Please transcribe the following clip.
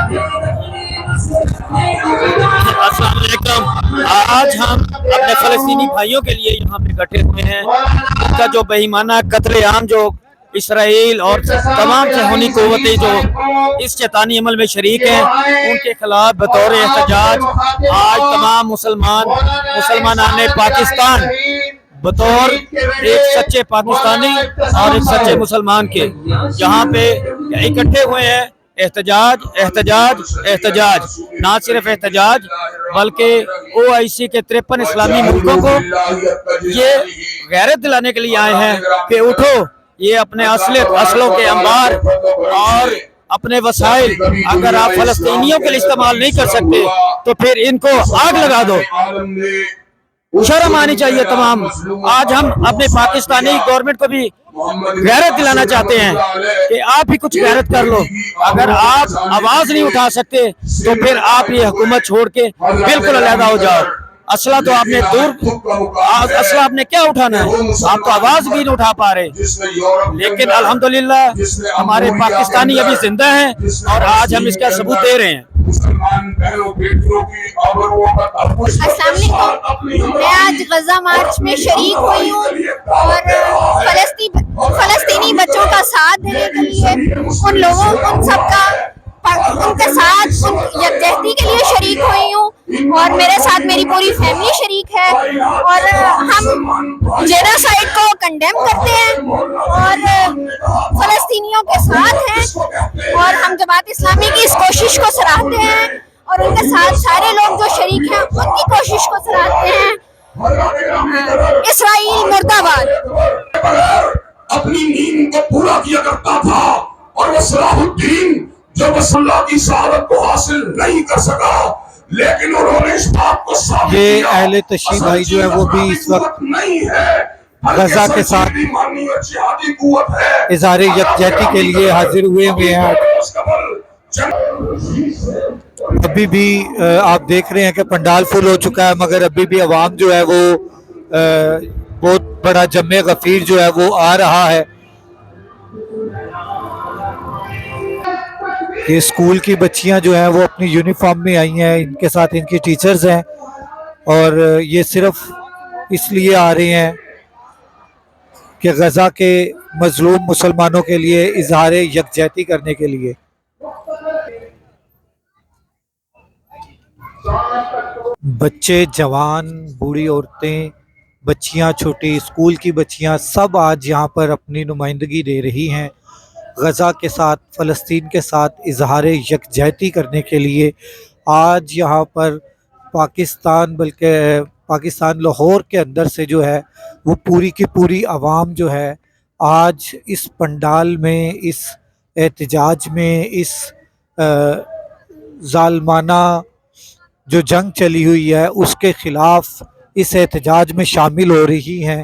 السلام علیکم. آج ہم اپنے فلسطینی بھائیوں کے لیے یہاں پہ اکٹھے ہوئے ہیں. ان کا جو بے ایمانہ قتل عام جو اسرائیل اور تمام صہیونی قوتیں جو اس شیطانی عمل میں شریک ہیں ان کے خلاف بطور احتجاج آج تمام مسلمانان پاکستان بطور ایک سچے پاکستانی اور ایک سچے مسلمان کے یہاں پہ اکٹھے ہوئے ہیں. احتجاج احتجاج احتجاج، نہ صرف احتجاج بلکہ OIC کے 53 اسلامی ملکوں کو یہ غیرت دلانے کے لیے آئے ہیں کہ اٹھو، یہ اپنے اصلوں کے انبار اور اپنے وسائل اگر آپ فلسطینیوں کے لیے استعمال نہیں کر سکتے تو پھر ان کو آگ لگا دو. شرم آنی چاہیے تمام. آج ہم اپنے پاکستانی گورنمنٹ کو بھی غیرت دلانا چاہتے ہیں کہ آپ بھی کچھ غیرت کر لو. اگر آپ آواز نہیں اٹھا سکتے تو پھر آپ یہ حکومت چھوڑ کے بالکل علیحدہ ہو جاؤ. اسلحہ تو آپ نے اسلحہ آپ نے کیا اٹھانا ہے؟ آپ تو آواز بھی نہیں اٹھا پا رہے. لیکن الحمدللہ ہمارے پاکستانی ابھی زندہ ہیں اور آج ہم اس کا ثبوت دے رہے ہیں. السلام علیکم. میں آج غزہ مارچ میں شریک ہوئی ہوں اور فلسطینی بچوں کا ساتھ دینے کے لیے ان سب کا ان کے ساتھ یکجہتی کے لیے شریک ہوئی ہوں اور میرے ساتھ میری پوری فیملی شریک ہے اور ہم جینوسائیڈ کو کنڈیم کرتے ہیں اور فلسطینیوں کے ساتھ ہیں اور ہم جماعت اسلامی کی اس کوشش کو سراہتے ہیں اور ان کے ساتھ سارے لوگ جو شریک ہیں ان کی کوشش کو سراہتے ہیں. اسرائیل مرد آباد. اپنی نیند کو پورا کیا کرتا تھا اور وہ صلاح الدین جو رسول اللہ کی شہادت کو حاصل نہیں کر سکا لیکن انہوں نے اس بات کو ثابت کیا. یہ اہل تشیع بھائی جو ہے وہ بھی اس وقت غزہ کے ساتھ اظہار یکجہتی کے لیے حاضر ہوئے ہیں. ابھی بھی آپ دیکھ رہے ہیں کہ پنڈال فل ہو چکا ہے مگر ابھی بھی عوام جو ہے وہ بہت بڑا جمع غفیر جو ہے وہ آ رہا ہے. یہ اسکول کی بچیاں جو ہیں وہ اپنی یونیفارم میں آئی ہیں, ان کے ساتھ ان کی ٹیچرز ہیں اور یہ صرف اس لیے آ رہے ہیں کہ غزہ کے مظلوم مسلمانوں کے لیے اظہار یکجہتی کرنے کے لیے. بچے, جوان, بوڑھی عورتیں, بچیاں چھوٹی, اسکول کی بچیاں سب آج یہاں پر اپنی نمائندگی دے رہی ہیں غزہ کے ساتھ, فلسطین کے ساتھ اظہار یکجہتی کرنے کے لیے. آج یہاں پر پاکستان لاہور کے اندر سے جو ہے وہ پوری کی پوری عوام جو ہے آج اس پنڈال میں, اس احتجاج میں, اس ظالمانہ جو جنگ چلی ہوئی ہے اس کے خلاف اس احتجاج میں شامل ہو رہی ہیں.